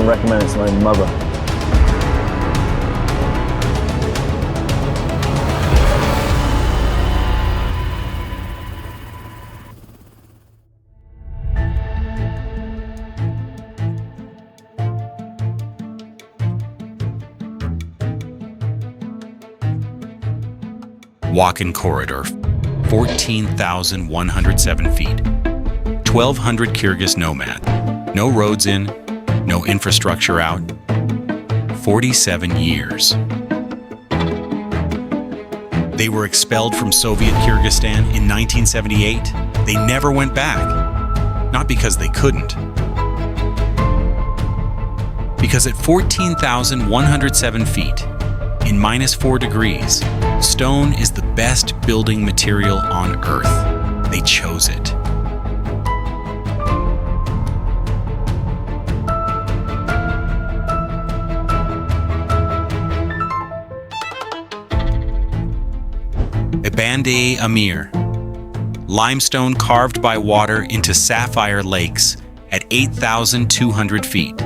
wouldn't recommend it to my mother. Wakhan Corridor, 14,107 feet. 1,200 Kyrgyz nomad. No roads in, no infrastructure out. 47 years. They were expelled from Soviet Kyrgyzstan in 1978. They never went back. Not because they couldn't. Because at 14,107 feet, in -4 degrees, stone is the best building material on Earth. They chose it. A Band-e Amir, limestone carved by water into sapphire lakes at 8,200 feet,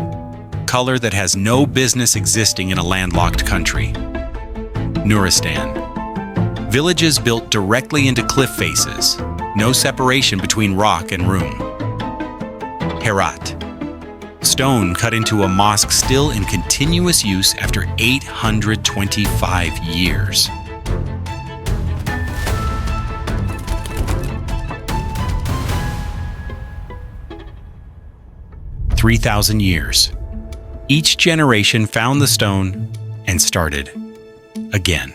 color that has no business existing in a landlocked country. Nuristan, villages built directly into cliff faces, no separation between rock and room. Herat, stone cut into a mosque still in continuous use after 825 years. 3,000 years. Each generation found the stone and started again.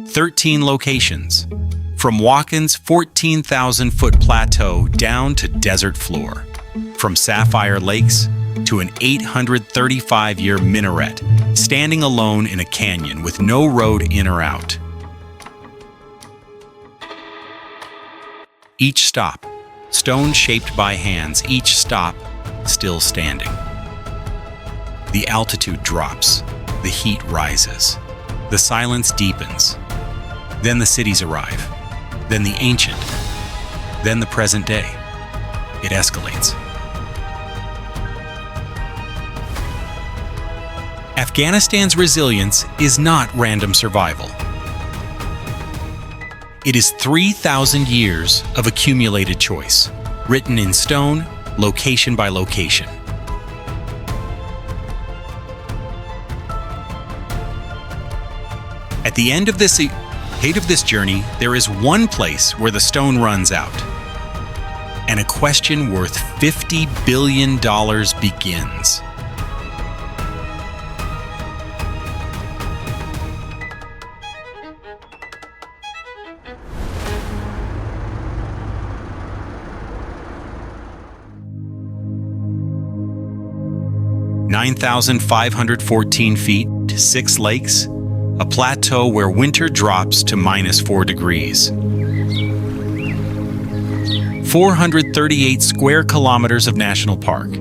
13 locations, from Wakhan's 14,000-foot plateau down to desert floor, from sapphire lakes to an 835-year minaret standing alone in a canyon with no road in or out. Each stop, stone shaped by hands, each stop still standing. The altitude drops, the heat rises, the silence deepens. Then the cities arrive, then the ancient, then the present day. It escalates. Afghanistan's resilience is not random survival. It is 3,000 years of accumulated choice, written in stone, location by location. At the end of this journey, there is one place where the stone runs out, and a question worth $50 billion begins. (9,514 feet, 6 lakes, a plateau where winter drops to -4 degrees. 438 square kilometers of national park,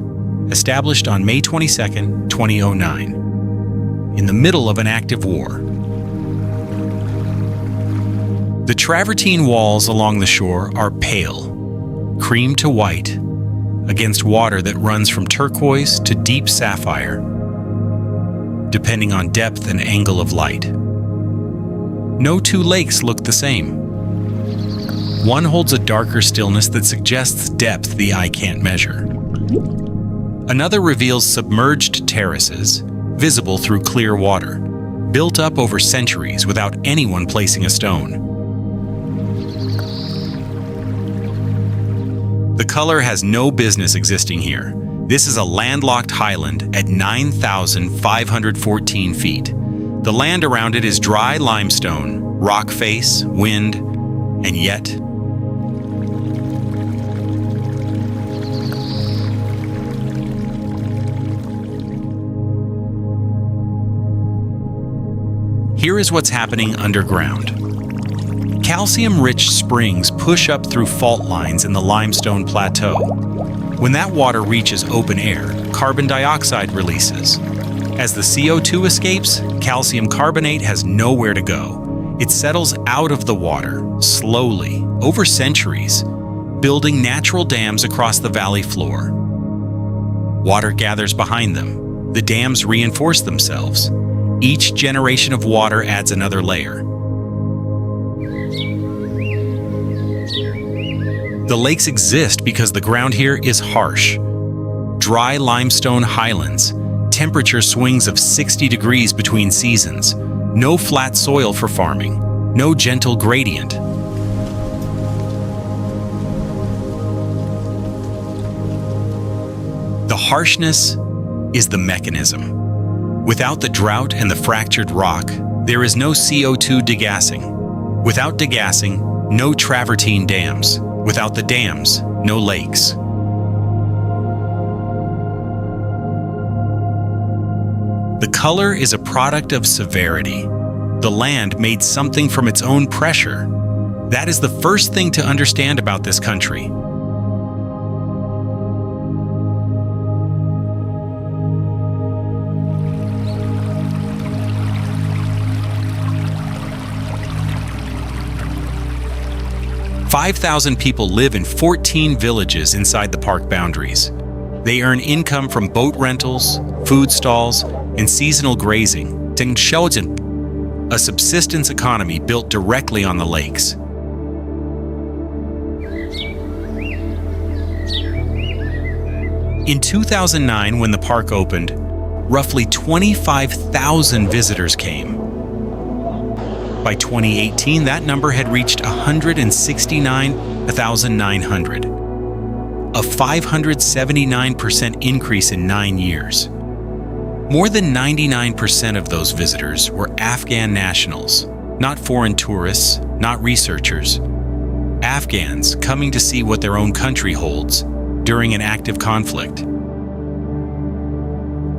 established on May 22, 2009, in the middle of an active war. The travertine walls along the shore are pale, cream to white, against water that runs from turquoise to deep sapphire, depending on depth and angle of light. No two lakes look the same. One holds a darker stillness that suggests depth the eye can't measure. Another reveals submerged terraces, visible through clear water, built up over centuries without anyone placing a stone. The color has no business existing here. This is a landlocked highland at 9,514 feet. The land around it is dry limestone, rock face, wind, and yet here is what's happening underground. Calcium-rich springs push up through fault lines in the limestone plateau. When that water reaches open air, carbon dioxide releases. As the CO2 escapes, calcium carbonate has nowhere to go. It settles out of the water, slowly, over centuries, building natural dams across the valley floor. Water gathers behind them. The dams reinforce themselves. Each generation of water adds another layer. The lakes exist because the ground here is harsh. Dry limestone highlands, temperature swings of 60 degrees between seasons, no flat soil for farming, no gentle gradient. The harshness is the mechanism. Without the drought and the fractured rock, there is no CO2 degassing. Without degassing, no travertine dams. Without the dams, no lakes. The color is a product of severity. The land made something from its own pressure. That is the first thing to understand about this country. "5,000 people live in 14 villages inside the park boundaries. They earn income from boat rentals, food stalls, and seasonal grazing, a subsistence economy built directly on the lakes. In 2009, when the park opened, roughly 25,000 visitors came. By 2018, that number had reached 169,900, a 579% increase in 9 years. More than 99% of those visitors were Afghan nationals, not foreign tourists, not researchers. Afghans coming to see what their own country holds during an active conflict.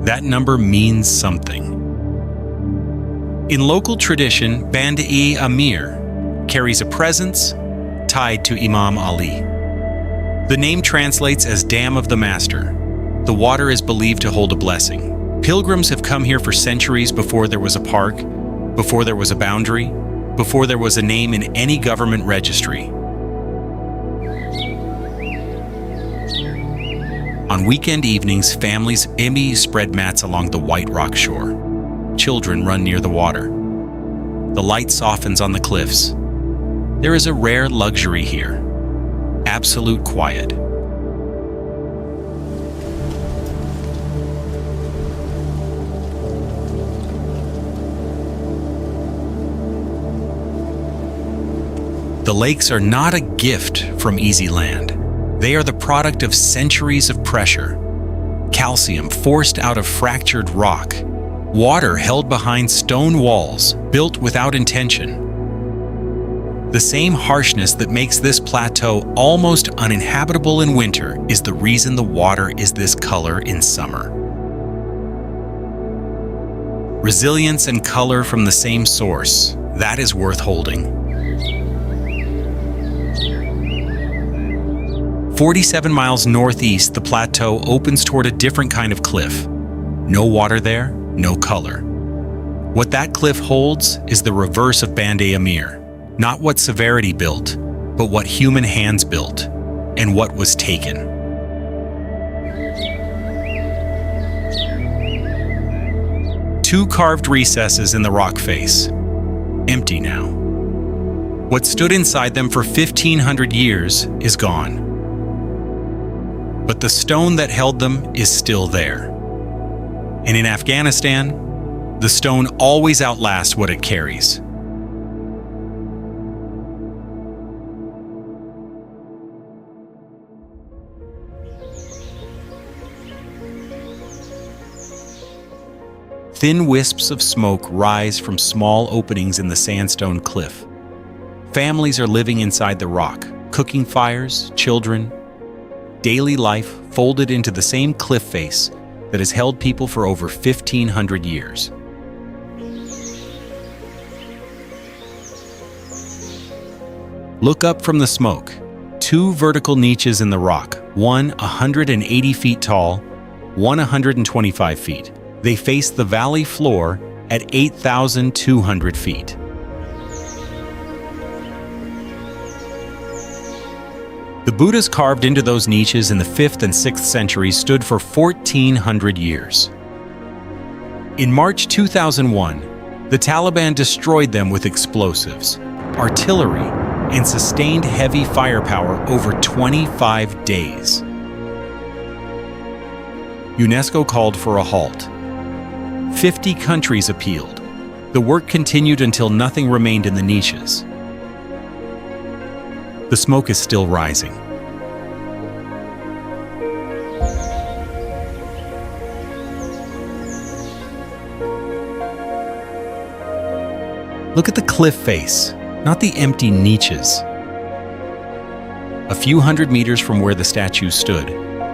That number means something. In local tradition, Band-e Amir carries a presence tied to Imam Ali. The name translates as Dam of the Master. The water is believed to hold a blessing. Pilgrims have come here for centuries before there was a park, before there was a boundary, before there was a name in any government registry. On weekend evenings, families spread mats along the white rock shore. Children run near the water. The light softens on the cliffs. There is a rare luxury here: absolute quiet. The lakes are not a gift from easy land. They are the product of centuries of pressure. Calcium forced out of fractured rock. Water held behind stone walls, built without intention. The same harshness that makes this plateau almost uninhabitable in winter is the reason the water is this color in summer. Resilience and color from the same source, that is worth holding. 47 miles northeast, the plateau opens toward a different kind of cliff. No water there, no color. What that cliff holds is the reverse of Band-e Amir. Not what severity built, but what human hands built, and what was taken. Two carved recesses in the rock face, empty now. What stood inside them for 1,500 years is gone. But the stone that held them is still there. And in Afghanistan, the stone always outlasts what it carries. Thin wisps of smoke rise from small openings in the sandstone cliff. Families are living inside the rock, cooking fires, children. Daily life folded into the same cliff face that has held people for over 1,500 years. Look up from the smoke. Two vertical niches in the rock, one 180 feet tall, one 125 feet. They face the valley floor at 8,200 feet. The Buddhas carved into those niches in the 5th and 6th centuries stood for 1,400 years. In March 2001, the Taliban destroyed them with explosives, artillery, and sustained heavy firepower over 25 days. UNESCO called for a halt. 50 countries appealed. The work continued until nothing remained in the niches. The smoke is still rising. Look at the cliff face, not the empty niches. A few hundred meters from where the statues stood,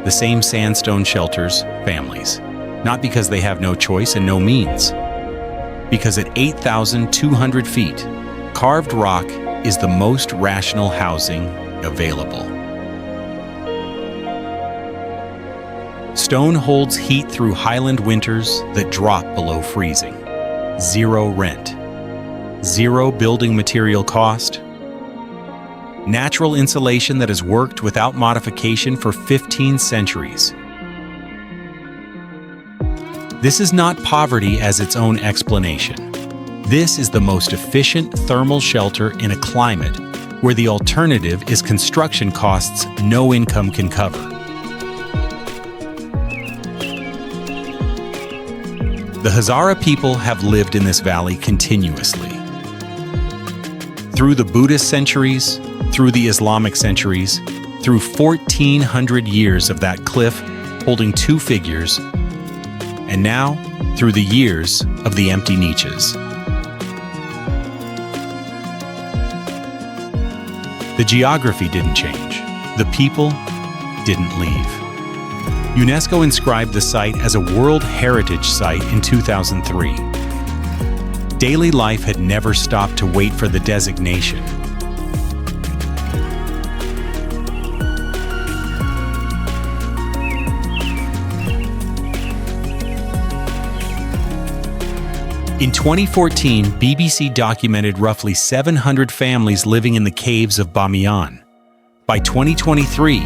the same sandstone shelters families, not because they have no choice and no means. Because at 8,200 feet, carved rock is the most rational housing available. Stone holds heat through highland winters that drop below freezing. Zero rent. Zero building material cost. Natural insulation that has worked without modification for 15 centuries. This is not poverty as its own explanation. This is the most efficient thermal shelter in a climate where the alternative is construction costs no income can cover. The Hazara people have lived in this valley continuously. Through the Buddhist centuries, through the Islamic centuries, through 1,400 years of that cliff holding two figures, and now through the years of the empty niches. The geography didn't change. The people didn't leave. UNESCO inscribed the site as a World Heritage Site in 2003. Daily life had never stopped to wait for the designation. In 2014, BBC documented roughly 700 families living in the caves of Bamyan. By 2023,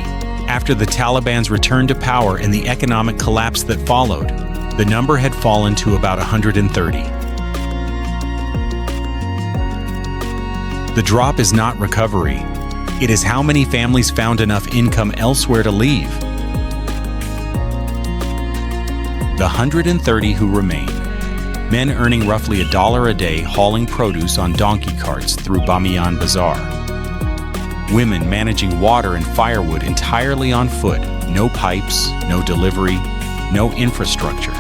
after the Taliban's return to power and the economic collapse that followed, the number had fallen to about 130. The drop is not recovery. It is how many families found enough income elsewhere to leave. The 130 who remain, men earning roughly $1 a day hauling produce on donkey carts through Bamiyan Bazaar. Women managing water and firewood entirely on foot, no pipes, no delivery, no infrastructure.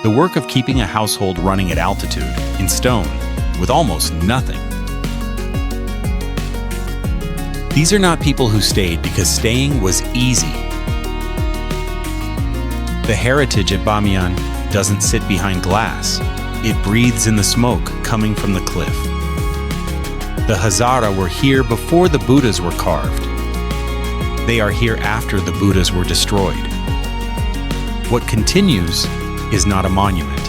The work of keeping a household running at altitude, in stone, with almost nothing. These are not people who stayed because staying was easy. The heritage at Bamyan doesn't sit behind glass. It breathes in the smoke coming from the cliff. The Hazara were here before the Buddhas were carved. They are here after the Buddhas were destroyed. What continues is not a monument.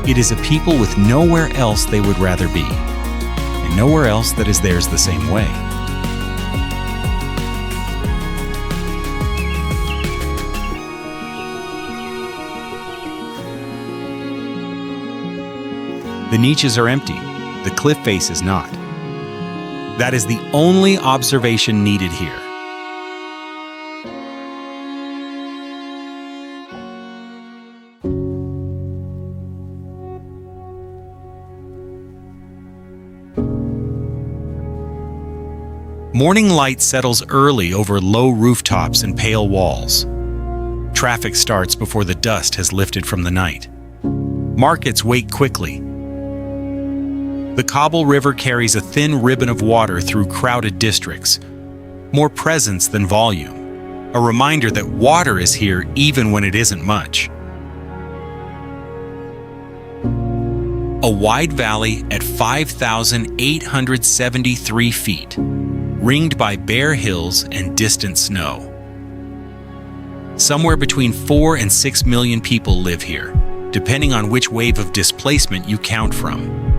It is a people with nowhere else they would rather be, and nowhere else that is theirs the same way. The niches are empty, the cliff face is not. That is the only observation needed here. Morning light settles early over low rooftops and pale walls. Traffic starts before the dust has lifted from the night. Markets wake quickly. The Kabul River carries a thin ribbon of water through crowded districts, more presence than volume, a reminder that water is here even when it isn't much. A wide valley at 5,873 feet, ringed by bare hills and distant snow. Somewhere between 4 and 6 million people live here, depending on which wave of displacement you count from.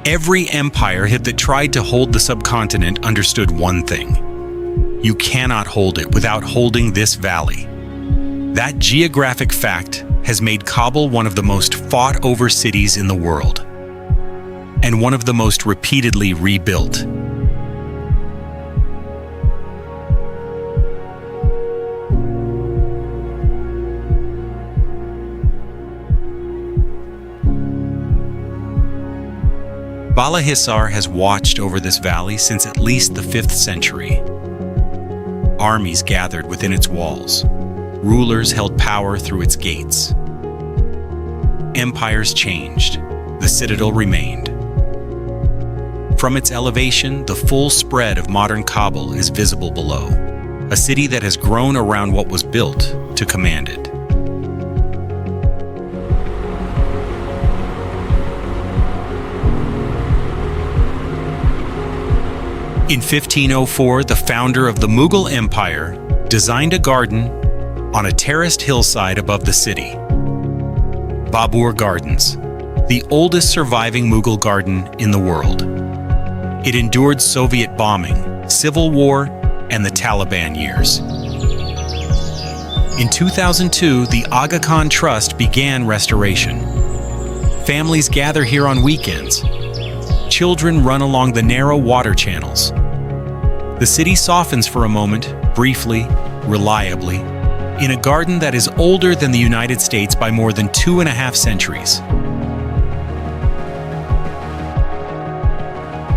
Every empire that tried to hold the subcontinent understood one thing: you cannot hold it without holding this valley. That geographic fact has made Kabul one of the most fought-over cities in the world, and one of the most repeatedly rebuilt. Bala Hissar has watched over this valley since at least the 5th century. Armies gathered within its walls. Rulers held power through its gates. Empires changed. The citadel remained. From its elevation, the full spread of modern Kabul is visible below, a city that has grown around what was built to command it. In 1504, the founder of the Mughal Empire designed a garden on a terraced hillside above the city. Babur Gardens, the oldest surviving Mughal garden in the world. It endured Soviet bombing, civil war, and the Taliban years. In 2002, the Aga Khan Trust began restoration. Families gather here on weekends. Children run along the narrow water channels. The city softens for a moment, briefly, reliably, in a garden that is older than the United States by more than 2.5 centuries.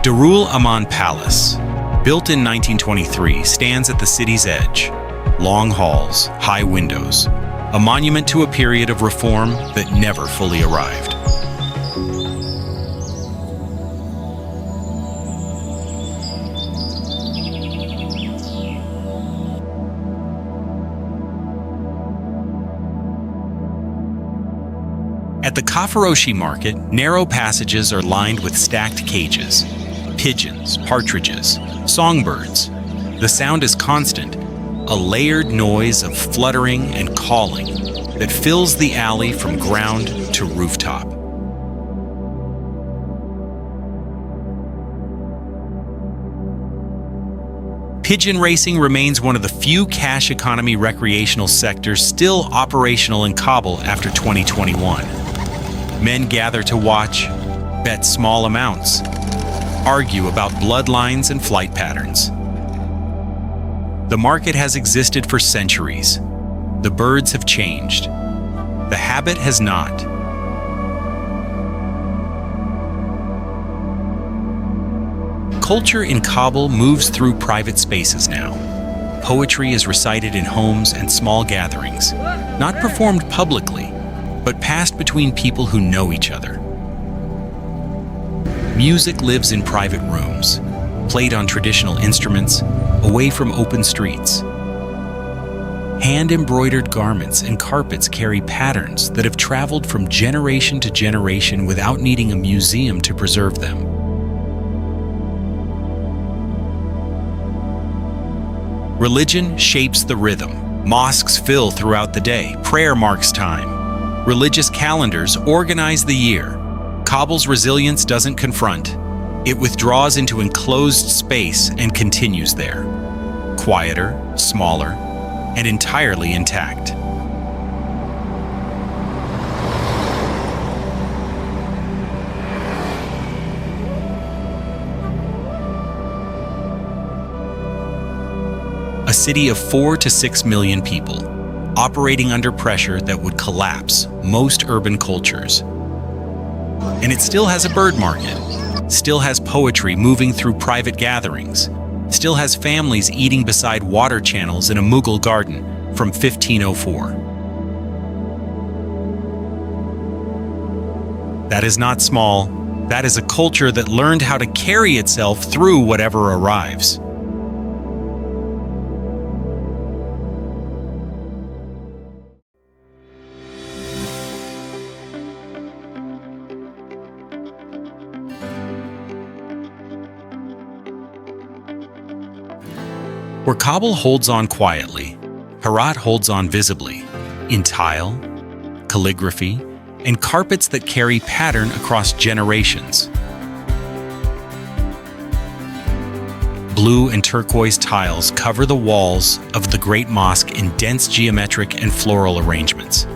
Darul Aman Palace, built in 1923, stands at the city's edge. Long halls, high windows, a monument to a period of reform that never fully arrived. At the Kafaroshi market, narrow passages are lined with stacked cages. Pigeons, partridges, songbirds. The sound is constant, a layered noise of fluttering and calling that fills the alley from ground to rooftop. Pigeon racing remains one of the few cash economy recreational sectors still operational in Kabul after 2021. Men gather to watch, bet small amounts, argue about bloodlines and flight patterns. The market has existed for centuries. The birds have changed. The habit has not. Culture in Kabul moves through private spaces now. Poetry is recited in homes and small gatherings, not performed publicly, but passed between people who know each other. Music lives in private rooms, played on traditional instruments, away from open streets. Hand-embroidered garments and carpets carry patterns that have traveled from generation to generation without needing a museum to preserve them. Religion shapes the rhythm. Mosques fill throughout the day. Prayer marks time. Religious calendars organize the year. Kabul's resilience doesn't confront. It withdraws into enclosed space and continues there. Quieter, smaller, and entirely intact. A city of 4 to 6 million people, operating under pressure that would collapse most urban cultures. And it still has a bird market, still has poetry moving through private gatherings, still has families eating beside water channels in a Mughal garden from 1504. That is not small. That is a culture that learned how to carry itself through whatever arrives. Where Kabul holds on quietly, Herat holds on visibly, in tile, calligraphy, and carpets that carry pattern across generations. blue and turquoise tiles cover the walls of the Great Mosque in dense geometric and floral arrangements.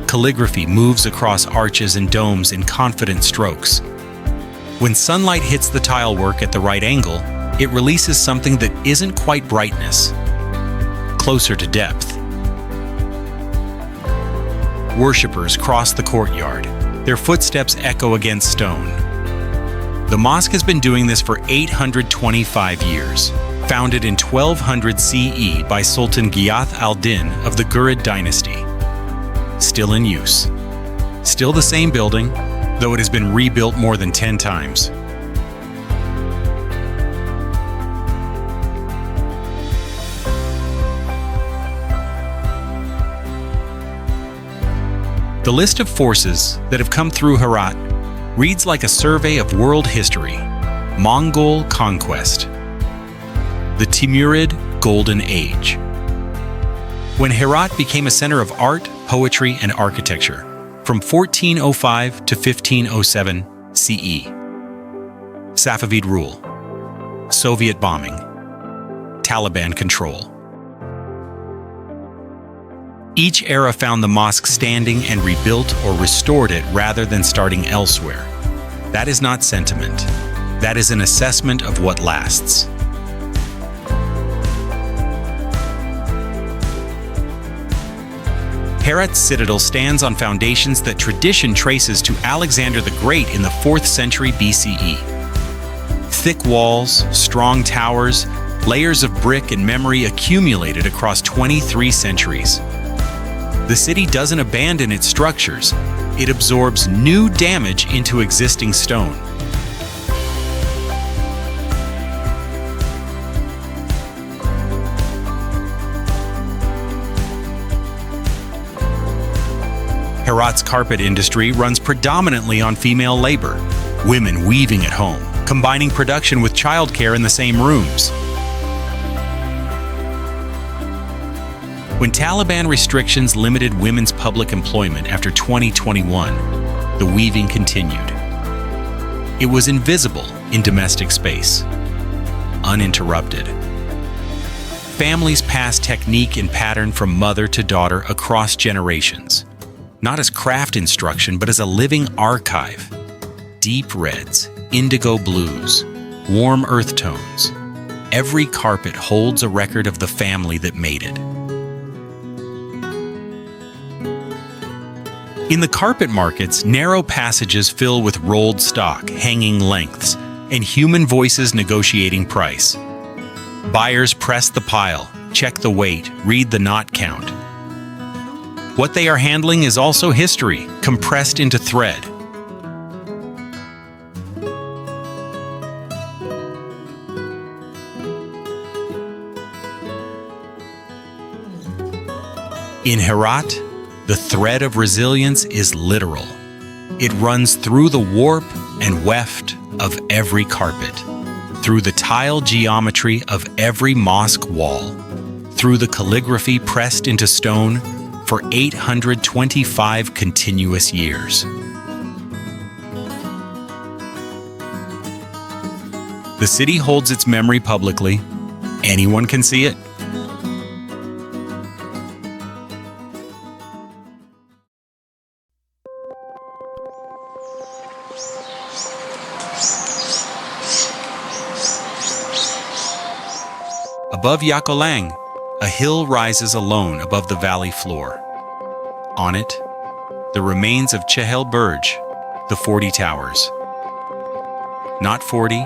Calligraphy moves across arches and domes in confident strokes. When sunlight hits the tile work at the right angle, it releases something that isn't quite brightness, closer to depth. Worshippers cross the courtyard. Their footsteps echo against stone. The mosque has been doing this for 825 years. Founded in 1200 CE by Sultan Ghiyath al-Din of the Ghurid dynasty. Still in use. Still the same building, though it has been rebuilt more than 10 times. The list of forces that have come through Herat reads like a survey of world history. Mongol conquest. The Timurid Golden Age. When Herat became a center of art, poetry, and architecture, from 1405 to 1507 CE. Safavid rule. Soviet bombing. Taliban control. Each era found the mosque standing and rebuilt or restored it rather than starting elsewhere. That is not sentiment. That is an assessment of what lasts. Herat's citadel stands on foundations that tradition traces to Alexander the Great in the 4th century BCE. Thick walls, strong towers, layers of brick and memory accumulated across 23 centuries. The city doesn't abandon its structures, it absorbs new damage into existing stone. Herat's carpet industry runs predominantly on female labor, women weaving at home, combining production with childcare in the same rooms. When Taliban restrictions limited women's public employment after 2021, the weaving continued. It was invisible in domestic space, uninterrupted. Families passed technique and pattern from mother to daughter across generations, not as craft instruction, but as a living archive. Deep reds, indigo blues, warm earth tones. Every carpet holds a record of the family that made it. In the carpet markets, narrow passages fill with rolled stock, hanging lengths, and human voices negotiating price. Buyers press the pile, check the weight, read the knot count. What they are handling is also history, compressed into thread. In Herat, the thread of resilience is literal. It runs through the warp and weft of every carpet, through the tile geometry of every mosque wall, through the calligraphy pressed into stone for 825 continuous years. The city holds its memory publicly. Anyone can see it. Above Yakolang, a hill rises alone above the valley floor. On it, the remains of Chehel Burj, the 40 towers. Not 40,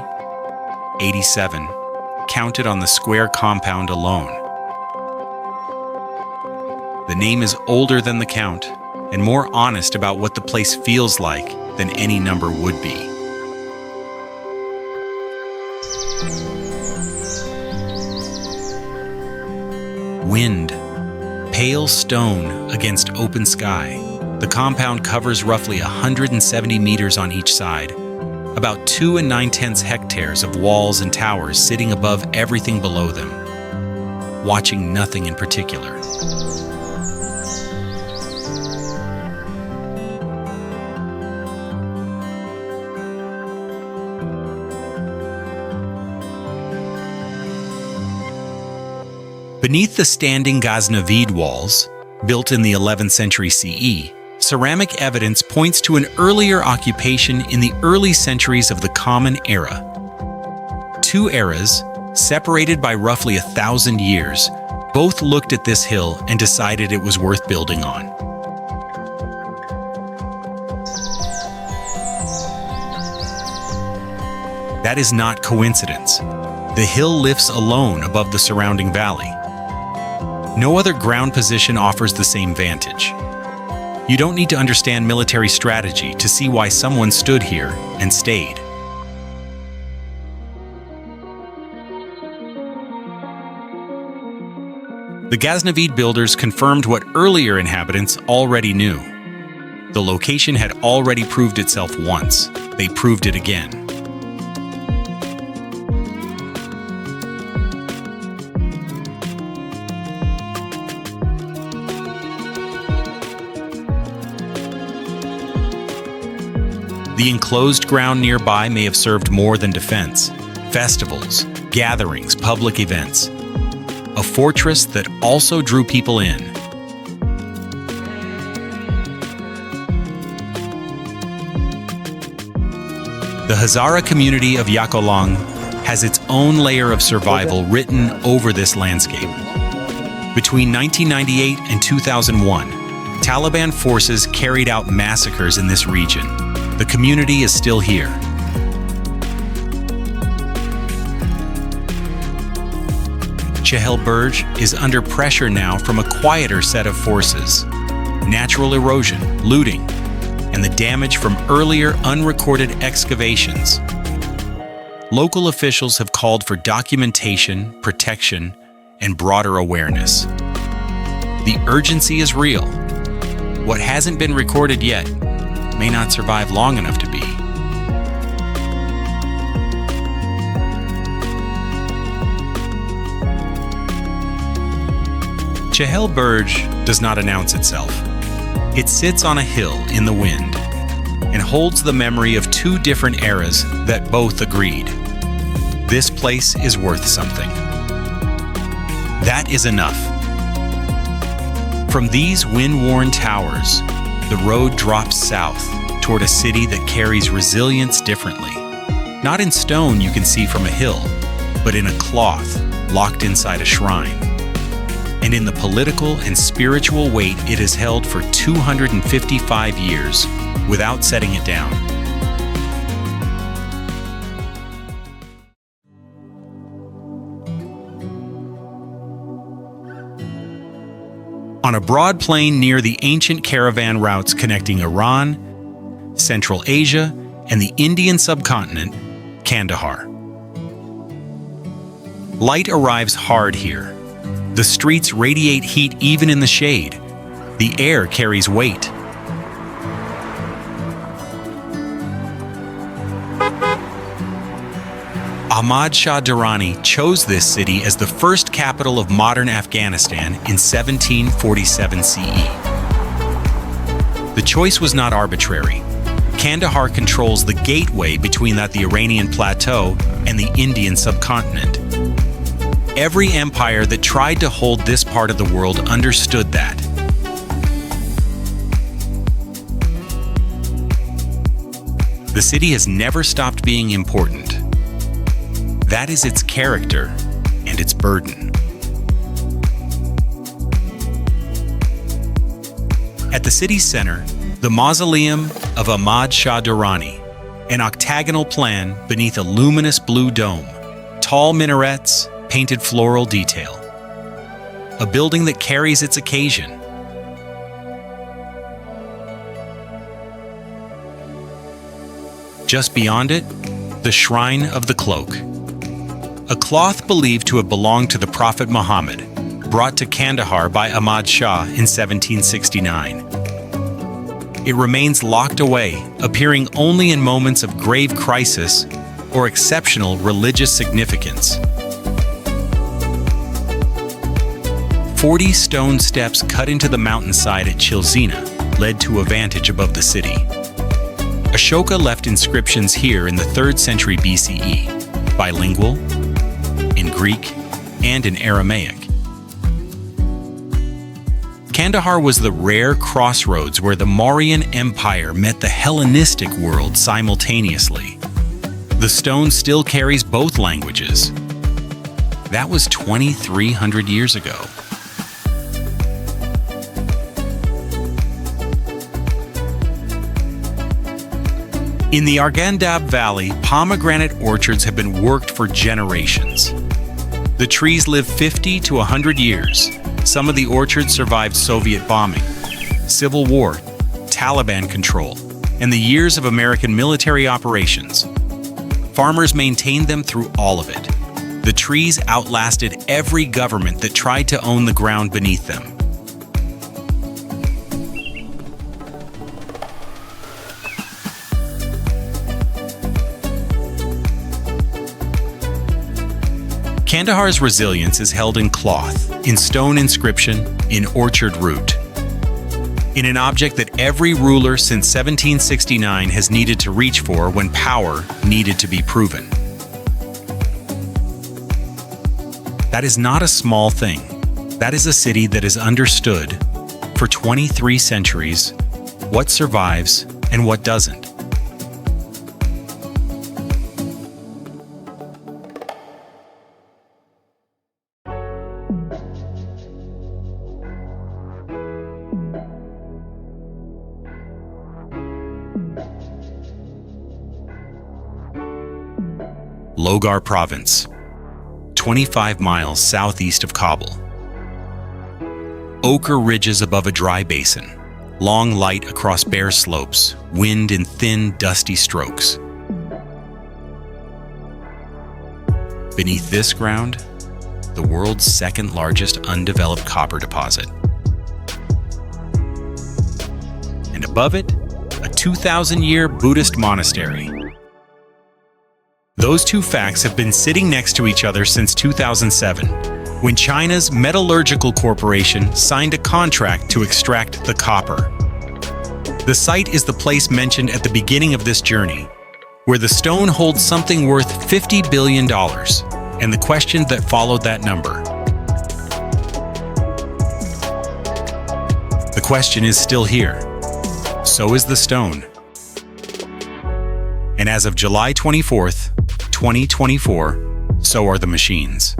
87, counted on the square compound alone. The name is older than the count and more honest about what the place feels like than any number would be. Wind, pale stone against open sky. The compound covers roughly 170 meters on each side, about 2 9/10 hectares of walls and towers sitting above everything below them, watching nothing in particular. Beneath the standing Ghaznavid walls, built in the 11th century CE, ceramic evidence points to an earlier occupation in the early centuries of the Common Era. Two eras, separated by roughly 1,000 years, both looked at this hill and decided it was worth building on. That is not coincidence. The hill lifts alone above the surrounding valley. No other ground position offers the same vantage. You don't need to understand military strategy to see why someone stood here and stayed. The Ghaznavid builders confirmed what earlier inhabitants already knew. The location had already proved itself once. They proved it again. The enclosed ground nearby may have served more than defense. Festivals, gatherings, public events. A fortress that also drew people in. The Hazara community of Yakolang has its own layer of survival written over this landscape. Between 1998 and 2001, Taliban forces carried out massacres in this region. The community is still here. Chehel Burj is under pressure now from a quieter set of forces: natural erosion, looting, and the damage from earlier unrecorded excavations. Local officials have called for documentation, protection, and broader awareness. The urgency is real. What hasn't been recorded yet may not survive long enough to be. Chehel Burj does not announce itself. It sits on a hill in the wind and holds the memory of two different eras that both agreed. This place is worth something. That is enough. From these wind-worn towers, the road drops south toward a city that carries resilience differently. Not in stone you can see from a hill, but in a cloth locked inside a shrine. And in the political and spiritual weight it has held for 255 years without setting it down. On a broad plain near the ancient caravan routes connecting Iran, Central Asia, and the Indian subcontinent, Kandahar. Light arrives hard here. The streets radiate heat even in the shade. The air carries weight. Ahmad Shah Durrani chose this city as the first capital of modern Afghanistan in 1747 CE. The choice was not arbitrary. Kandahar controls the gateway between the Iranian plateau and the Indian subcontinent. Every empire that tried to hold this part of the world understood that. The city has never stopped being important. That is its character and its burden. At the city's center, the mausoleum of Ahmad Shah Durrani, an octagonal plan beneath a luminous blue dome, tall minarets, painted floral detail. A building that carries its occasion. Just beyond it, the Shrine of the Cloak. A cloth believed to have belonged to the Prophet Muhammad, brought to Kandahar by Ahmad Shah in 1769. It remains locked away, appearing only in moments of grave crisis or exceptional religious significance. 40 stone steps cut into the mountainside at Chilzina led to a vantage above the city. Ashoka left inscriptions here in the 3rd century BCE, bilingual, in Greek, and in Aramaic. Kandahar was the rare crossroads where the Mauryan Empire met the Hellenistic world simultaneously. The stone still carries both languages. That was 2,300 years ago. In the Arghandab Valley, pomegranate orchards have been worked for generations. The trees live 50 to 100 years. Some of the orchards survived Soviet bombing, civil war, Taliban control, and the years of American military operations. Farmers maintained them through all of it. The trees outlasted every government that tried to own the ground beneath them. Kandahar's resilience is held in cloth, in stone inscription, in orchard root. In an object that every ruler since 1769 has needed to reach for when power needed to be proven. That is not a small thing. That is a city that has understood, for 23 centuries, what survives and what doesn't. Logar Province, 25 miles southeast of Kabul. Ochre ridges above a dry basin, long light across bare slopes, wind in thin, dusty strokes. Beneath this ground, the world's second largest undeveloped copper deposit. And above it, a 2,000-year Buddhist monastery. Those two facts have been sitting next to each other since 2007, when China's Metallurgical Corporation signed a contract to extract the copper. The site is the place mentioned at the beginning of this journey, where the stone holds something worth $50 billion, and the question that followed that number. The question is still here. So is the stone. And as of July 24th, 2024, so are the machines.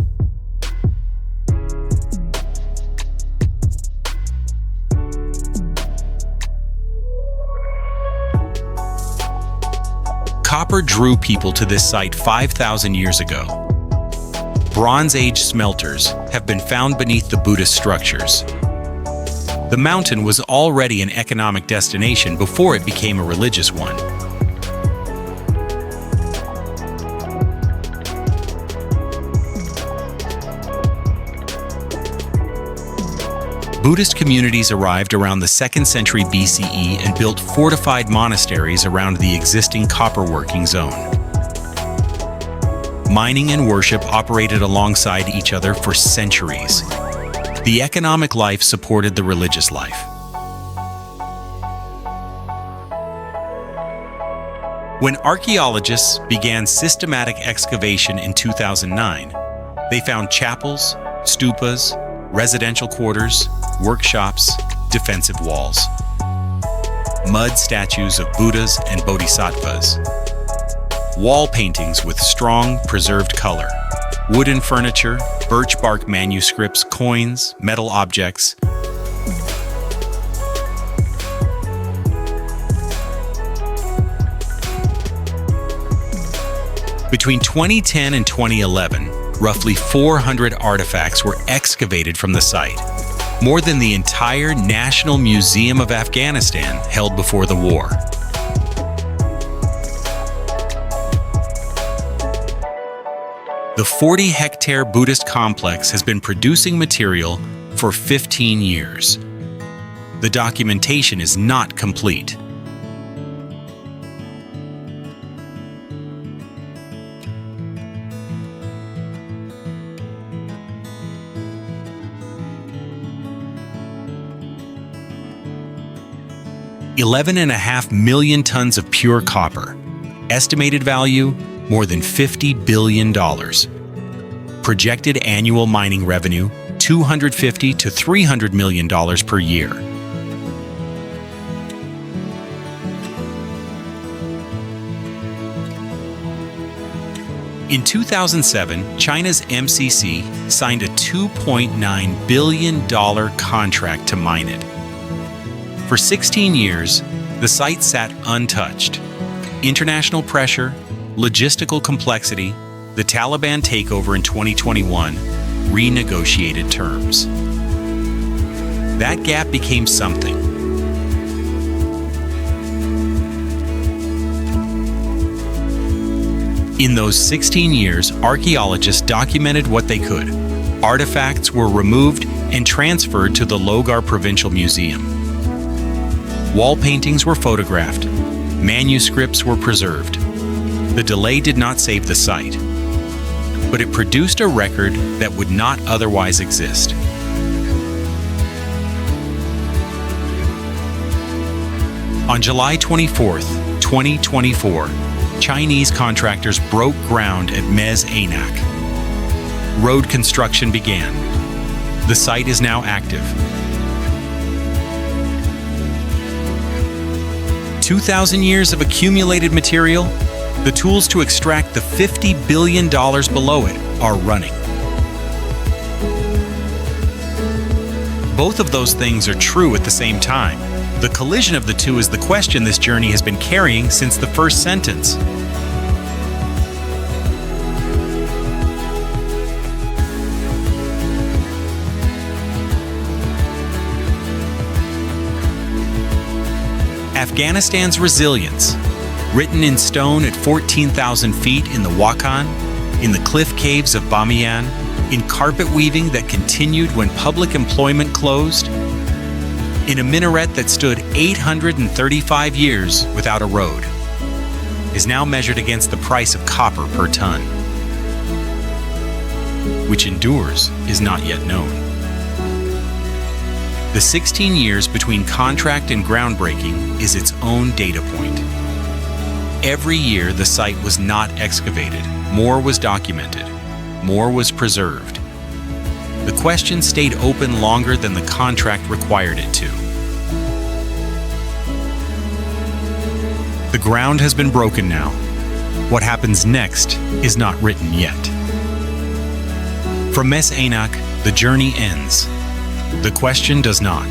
Copper drew people to this site 5,000 years ago. Bronze Age smelters have been found beneath the Buddhist structures. The mountain was already an economic destination before it became a religious one. Buddhist communities arrived around the 2nd century BCE and built fortified monasteries around the existing copper-working zone. Mining and worship operated alongside each other for centuries. The economic life supported the religious life. When archaeologists began systematic excavation in 2009, they found chapels, stupas, residential quarters, workshops, defensive walls. Mud statues of Buddhas and Bodhisattvas. Wall paintings with strong, preserved color. Wooden furniture, birch bark manuscripts, coins, metal objects. Between 2010 and 2011, roughly 400 artifacts were excavated from the site, more than the entire National Museum of Afghanistan held before the war. The 40-hectare Buddhist complex has been producing material for 15 years. The documentation is not complete. $11.5 million tons of pure copper. Estimated value, more than $50 billion. Projected annual mining revenue, $250 to $300 million per year. In 2007, China's MCC signed a $2.9 billion contract to mine it. For 16 years, the site sat untouched. International pressure, logistical complexity, the Taliban takeover in 2021 renegotiated terms. That gap became something. In those 16 years, archaeologists documented what they could. Artifacts were removed and transferred to the Logar Provincial Museum. Wall paintings were photographed. Manuscripts were preserved. The delay did not save the site, but it produced a record that would not otherwise exist. On July 24, 2024, Chinese contractors broke ground at Mes Aynak. Road construction began. The site is now active. 2,000 years of accumulated material, the tools to extract the $50 billion below it are running. Both of those things are true at the same time. The collision of the two is the question this journey has been carrying since the first sentence. Afghanistan's resilience, written in stone at 14,000 feet in the Wakhan, in the cliff caves of Bamiyan, in carpet weaving that continued when public employment closed, in a minaret that stood 835 years without a road, is now measured against the price of copper per ton. Which endures is not yet known. The 16 years between contract and groundbreaking is its own data point. Every year the site was not excavated, more was documented, more was preserved. The question stayed open longer than the contract required it to. The ground has been broken now. What happens next is not written yet. From Mes Aynak, the journey ends. The question does not.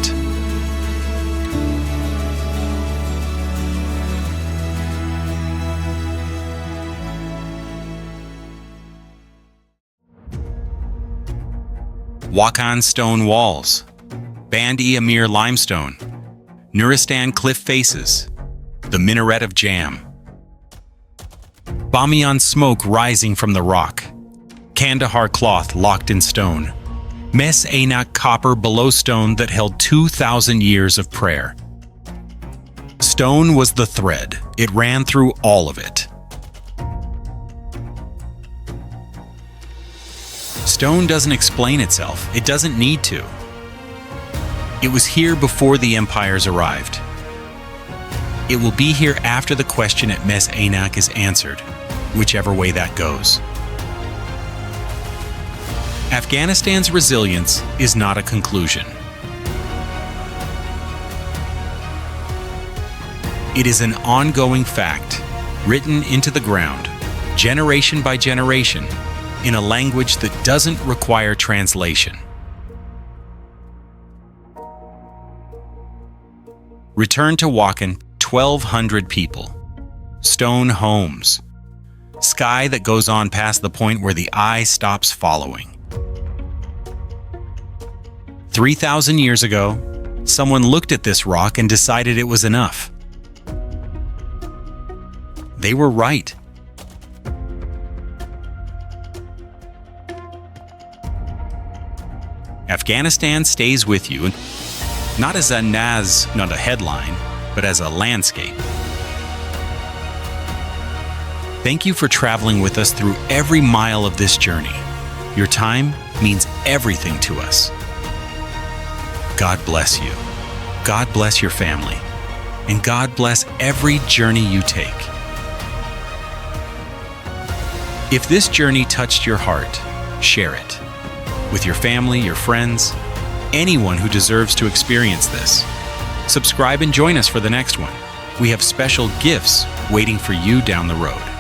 Wakhan stone walls, Band-e Amir limestone, Nuristan cliff faces, the minaret of jam, Bamyan smoke rising from the rock, Kandahar cloth locked in stone, Mes Aynak copper below stone that held 2,000 years of prayer. Stone was the thread. It ran through all of it. Stone doesn't explain itself. It doesn't need to. It was here before the empires arrived. It will be here after the question at Mes Aynak is answered, whichever way that goes. Afghanistan's resilience is not a conclusion. It is an ongoing fact, written into the ground, generation by generation, in a language that doesn't require translation. Return to Wakhan, 1,200 people. Stone homes. Sky that goes on past the point where the eye stops following. 3,000 years ago, someone looked at this rock and decided it was enough. They were right. Afghanistan stays with you, not as not a headline, but as a landscape. Thank you for traveling with us through every mile of this journey. Your time means everything to us. God bless you. God bless your family. And God bless every journey you take. If this journey touched your heart, share it. with your family, your friends, anyone who deserves to experience this. Subscribe and join us for the next one. We have special gifts waiting for you down the road.